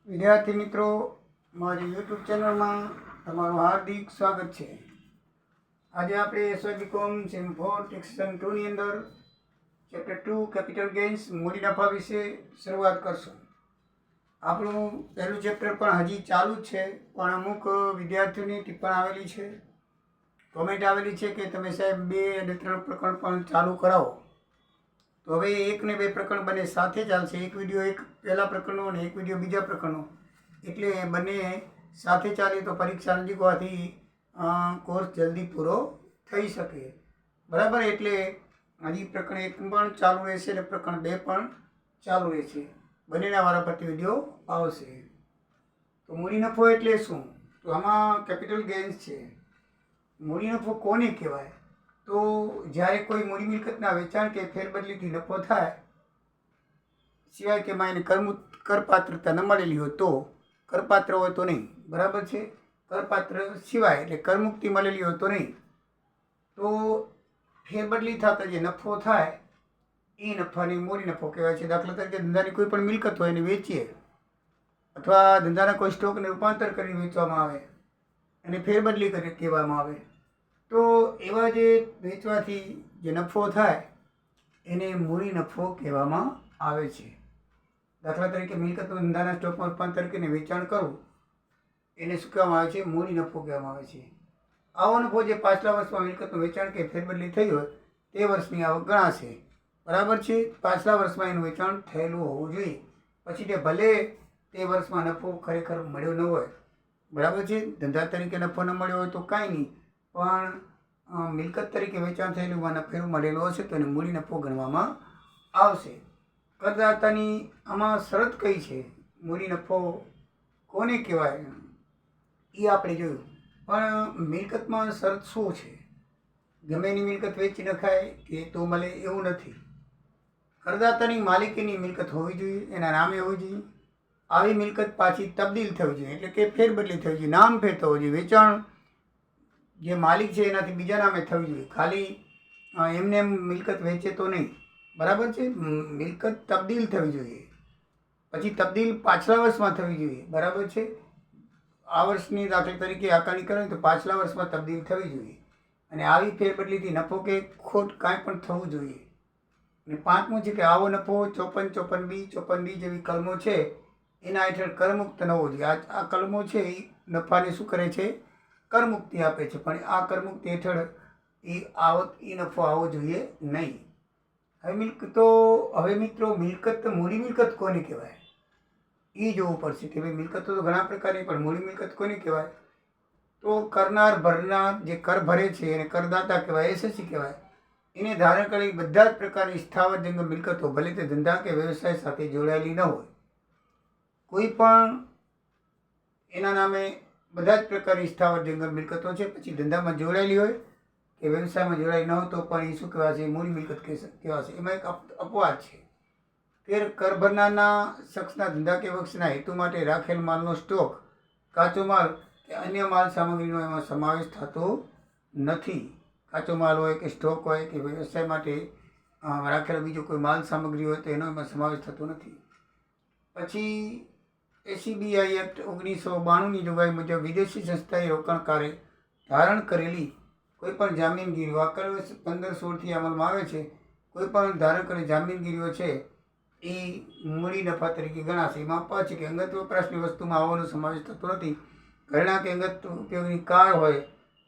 વિદ્યાર્થી મિત્રો, મારી યુટ્યુબ ચેનલમાં તમારું હાર્દિક સ્વાગત છે. આજે આપણે એસવાય બીકોમ સેમ 4 સેક્શન 2 ની અંદર ચેપ્ટર 2 કેપિટલ ગેઇન્સ મૂડી નફા વિશે શરૂઆત કરશું. આપણું પહેલું ચેપ્ટર પણ હજી ચાલુ જ છે, પણ અમુક વિદ્યાર્થીઓની ટિપ્પણ આવેલી છે, કોમેન્ટ આવેલી છે કે તમે સાહેબ 2 અને 3 પ્રકરણ પણ ચાલુ કરાવો. તો હવે 1 ને 2 પ્રકરણ બંને સાથે ચાલશે. એક વિડીયો એક પહેલા પ્રકરણનો અને એક વિડીયો બીજા પ્રકરણનો, એટલે બંને સાથે ચાલે તો પરીક્ષા નજીક હોવાથી કોર્સ જલ્દી પૂરો થઈ શકે. બરાબર, એટલે હજી પ્રકરણ 1 પણ ચાલુ રહેશે અને પ્રકરણ 2 પણ ચાલુ રહેશે. બંનેના વારાફરતી વિડીયો આવશે. તો મૂડી નફો એટલે શું? તો આમાં કેપિટલ ગેઇન્સ છે. મૂડી નફો કોને કહેવાય? તો જ્યારે કોઈ મૂડી મિલકતના વેચાણ કે ફેરબદલીથી નફો થાય, સિવાય કે એને કરપાત્રતા ન મળેલી હોય તો, કરપાત્ર હોય તો નહીં. બરાબર છે, કરપાત્ર સિવાય એટલે કરમુક્તિ મળેલી હોય તો નહીં. તો ફેરબદલી થતા જે નફો થાય એ નફાને મૂડી નફો કહેવાય છે. દાખલા તરીકે ધંધાની કોઈ પણ મિલકત હોય એને વેચીએ, અથવા ધંધાના કોઈ સ્ટોકને રૂપાંતર કરીને વેચવામાં આવે અને ફેરબદલી કરી કહેવામાં આવે, તો એવા જે વેચવાથી જે નફો થાય એને મૂડી નફો કહેવામાં આવે છે. દાખલા તરીકે મિલકતનું ધંધાના સ્ટોકમાં રૂપાંતર કરીને વેચાણ કરવું, એને શું કહેવામાં આવે છે? મૂડી નફો કહેવામાં આવે છે. આવો નફો જે પાછલા વર્ષમાં મિલકતનું વેચાણ કે ફેરબદલી થઈ હોય તે વર્ષની આવક ગણાશે. બરાબર છે, પાછલા વર્ષમાં એનું વેચાણ થયેલું હોવું જોઈએ. પછી તે ભલે તે વર્ષમાં નફો ખરેખર મળ્યો ન હોય, બરાબર છે, ધંધા તરીકે નફો ન મળ્યો હોય તો કાંઈ નહીં, પણ મિલકત તરીકે વેચાણ થયેલું નફો મળેલો હશે તો એને મૂડી નફો ગણવામાં આવશે. કરદાતાની આમાં શરત કઈ છે? મૂડી નફો કોને કહેવાય એ આપણે જોયું, પણ મિલકતમાં શરત શું છે? ગમે એની મિલકત વેચી નખાય કે તો મળે એવું નથી. કરદાતાની માલિકીની મિલકત હોવી જોઈએ, એના નામે હોવી જોઈએ. આવી મિલકત પાછી તબદીલ થવી જોઈએ, એટલે કે ફેરબદલી થવી જોઈએ, નામ ફેર થવું જોઈએ. વેચાણ જે માલિક છે એનાથી બીજા નામે થવી જોઈએ. ખાલી એમને એમ મિલકત વેચે તો નહીં. બરાબર છે, મિલકત તબદીલ થવી જોઈએ. પછી તબદીલ પાછલા વર્ષમાં થવી જોઈએ. બરાબર છે, આ વર્ષની દાખલા તરીકે આકારણી કરે તો પાછલા વર્ષમાં તબદીલ થવી જોઈએ. અને આવી ફેરબદલીથી નફો કે ખોટ કાંઈ પણ થવું જોઈએ. અને 5મું છે કે આવો નફો 54, 54B, 54D જેવી કલમો છે એના હેઠળ કરમુક્ત ન હોવો જોઈએ. આ કલમો છે એ નફાને શું કરે છે? કરમુક્તિ આપે છે, પણ આ કરમુક્તિ હેઠળ એ નફો આવવો જોઈએ નહીં. હવે મિત્રો, મૂડી મિલકત કોને કહેવાય એ જોવું પડશે કે ભાઈ મિલકતો તો ઘણા પ્રકારની, પણ મૂડી મિલકત કોને કહેવાય? તો કરનાર ભરનાર જે કર ભરે છે એને કરદાતા કહેવાય, એસએસસી કહેવાય. એને ધારણ કરેલી બધા જ પ્રકારની સ્થાવર જંગમ મિલકતો, ભલે તે ધંધા કે વ્યવસાય સાથે જોડાયેલી ન હોય, કોઈ પણ એના નામે બધા જ પ્રકારની સ્થાવર જંગમ મિલકતો છે, પછી ધંધામાં જોડાયેલી હોય કે વ્યવસાયમાં જોડાયેલી ન હોય તો પણ એ શું કહેવાશે? મૂડી મિલકત કહેવાશે. એમાં એક અપવાદ છે. કર ભરનારના શખ્સના ધંધા કે વ્યવસાયના હેતુ માટે રાખેલ માલનો સ્ટોક, કાચો માલ કે અન્ય માલ સામગ્રીનો એમાં સમાવેશ થતો નથી. કાચો માલ હોય કે સ્ટોક હોય કે વ્યવસાય માટે રાખેલો બીજો કોઈ માલ સામગ્રી હોય તો એનો એમાં સમાવેશ થતો નથી. પછી એસીબીઆઈ એક્ટ 1992ની જોગવાઈ મુજબ વિદેશી સંસ્થાએ રોકાણકારે ધારણ કરેલી કોઈ પણ જામીનગીરીઓ, આ કલમ 15/16થી અમલમાં આવે છે. કોઈ પણ ધારણ કરેલી જામીનગીરીઓ છે એ મૂડી નફા તરીકે ગણાશે. એમાં અપવાદ છે કે અંગત વપરાશની વસ્તુમાં આવવાનો સમાવેશ થતો નથી. ઘરેણાં કે અંગત ઉપયોગની કાર હોય,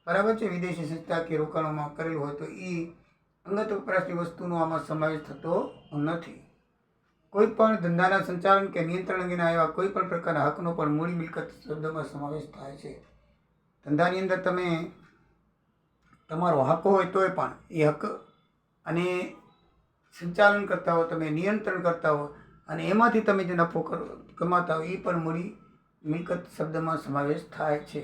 બરાબર છે, વિદેશી સંસ્થા કે રોકાણોમાં કરેલું હોય તો એ અંગત વપરાશની વસ્તુનો આમાં સમાવેશ થતો નથી. કોઈ પણ ધંધાના સંચાલન કે નિયંત્રણ અંગેના એવા કોઈ પણ પ્રકારના હકનો પણ મૂડી મિલકત શબ્દમાં સમાવેશ થાય છે. ધંધાની અંદર તમે તમારો હક હોય તોય પણ એ હક, અને સંચાલન કરતા હો, તમે નિયંત્રણ કરતા હો, અને એમાંથી તમે જે નફો કમાતા હો એ પણ મૂડી મિલકત શબ્દમાં સમાવેશ થાય છે.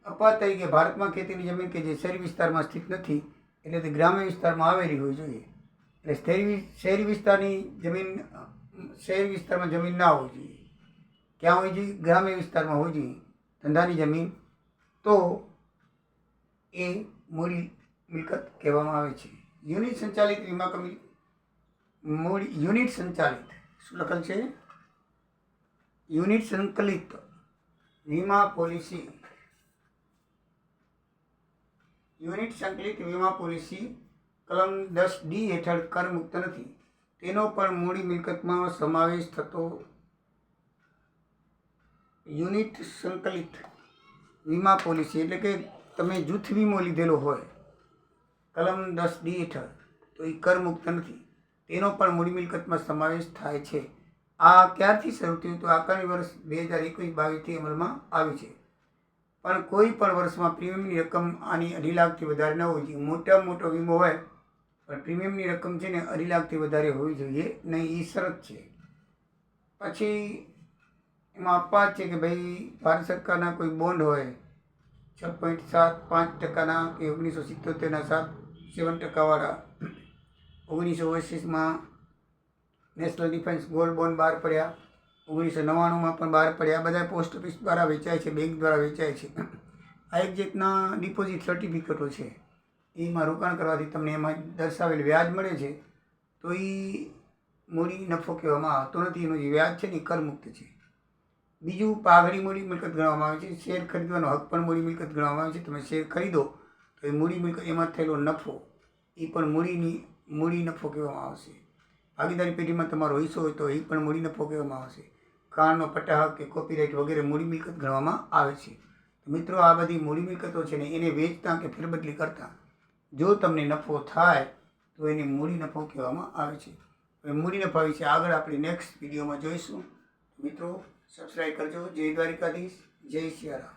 અપવાદ તરીકે ભારતમાં ખેતીની જમીન કે જે શહેરી વિસ્તારમાં સ્થિત નથી, એટલે તે ગ્રામ્ય વિસ્તારમાં આવેલી હોવી જોઈએ. એટલે શહેરી વિસ્તારમાં જમીન ના હોવી જોઈએ. ક્યાં હોવી જોઈએ? ગ્રામ્ય વિસ્તારમાં હોવી જોઈએ ધંધાની જમીન, તો એ મૂડી મિલકત કહેવામાં આવે છે. યુનિટ સંચાલિત વીમા કંપની, યુનિટ સંચાલિત શું લખેલ છે? યુનિટ સંકલિત વીમા પોલિસી યુનિટ સંકલિત વીમા પોલિસી કલમ 10D હેઠળ કરમુક્ત નથી. તેનો પણ મૂડી મિલકતમાં સમાવેશ થતો. યુનિટ સંકલિત વીમા પોલિસી એટલે કે તમે જૂથ વીમો લીધેલો હોય કલમ 10D હેઠળ તો એ કરમુક્ત નથી. તેનો પણ મૂડી મિલકતમાં સમાવેશ થાય છે. આ ક્યારથી શરૂ થયું? તો આગામી વર્ષ 2021-22થી અમલમાં આવ્યું છે. પણ કોઈ પણ વર્ષમાં પ્રીમિયમની રકમ આની 2.5 લાખથી વધારે ન હોવી જોઈએ. મોટામાં મોટો વીમો હોય પણ પ્રીમિયમની રકમ છે ને 2.5 લાખથી વધારે હોવી જોઈએ નહીં, એ શરત છે. પછી એમાં અપવાદ છે કે ભાઈ ભારત સરકારના કોઈ બોન્ડ હોય 6.75% કે 1977ના 7% વાળા 1929માં નેશનલ ડિફેન્સ ગોલ્ડ બોન્ડ બહાર પડ્યા, 1999માં પણ બહાર પડ્યા. બધા પોસ્ટ ઓફિસ દ્વારા વેચાય છે, બેંક દ્વારા વેચાય છે. આ એક જાતના ડિપોઝિટ સર્ટિફિકેટો છે. એમાં રોકાણ કરવાથી તમને એમાં દર્શાવેલ વ્યાજ મળે છે, તો એ મૂડી નફો કહેવામાં આવતો નથી. એનો જે વ્યાજ છે ને એ કરમુક્ત છે. બીજું પાઘડી મૂડી મિલકત ગણવામાં આવે છે. શેર ખરીદવાનો હક પણ મૂડી મિલકત ગણવામાં આવે છે. તમે શેર ખરીદો તો એ મૂડી મિલકત, એમાં થયેલો નફો એ પણ મૂડી નફો કહેવામાં આવશે. ભાગીદારી પેઢીમાં તમારો હિસ્સો હોય તો એ પણ મૂડી નફો કહેવામાં આવશે. કારનો પટ્ટા હક કે કોપીરાઇટ વગેરે મૂડી મિલકત ગણવામાં આવે છે. મિત્રો, આ બધી મૂડી મિલકતો છે ને એને વેચતા કે ફેરબદલી કરતા જો તમને નફો થાય તો એને મૂડી નફો કહેવામાં આવે છે. હવે મૂડી નફા વિશે આગળ આપણે નેક્સ્ટ વિડીયોમાં જોઈશું. મિત્રો, સબસ્ક્રાઈબ કરજો. જય દ્વારિકાધીશ, જય સિયારામ.